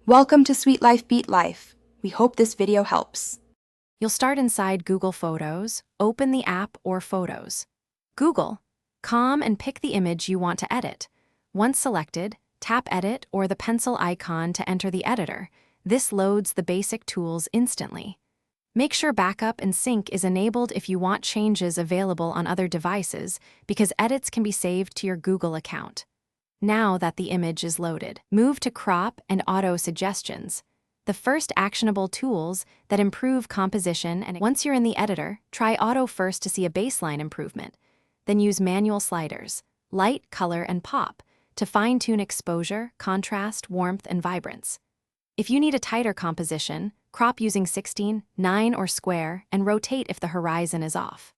Welcome to Sweet Life Beat Life. We hope this video helps. You'll start inside Google Photos, open the app or Photos. Google, and pick the image you want to edit. Once selected, tap Edit or the pencil icon to enter the editor. This loads the basic tools instantly. Make sure backup and sync is enabled if you want changes available on other devices, because edits can be saved to your Google account. Now that the image is loaded, move to Crop and Auto Suggestions, the first actionable tools that improve composition. And once you're in the editor, try Auto first to see a baseline improvement. Then use manual sliders, light, color, and pop, to fine-tune exposure, contrast, warmth, and vibrance. If you need a tighter composition, crop using 16:9 or square, and rotate if the horizon is off.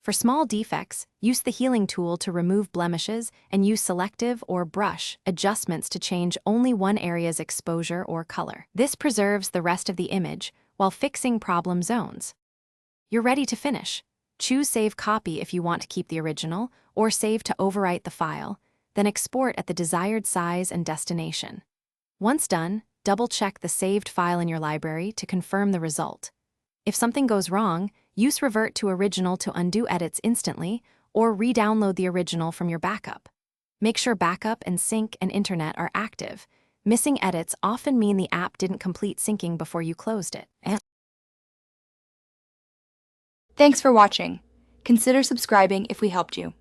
For small defects, use the healing tool to remove blemishes and use selective or brush adjustments to change only one area's exposure or color. This preserves the rest of the image while fixing problem zones. You're ready to finish. Choose Save Copy if you want to keep the original, or Save to overwrite the file, then export at the desired size and destination. Once done, double-check the saved file in your library to confirm the result. If something goes wrong, use Revert to Original to undo edits instantly, or re-download the original from your backup. Make sure backup and sync and internet are active. Missing edits often mean the app didn't complete syncing before you closed it. Thanks for watching. Consider subscribing if we helped you.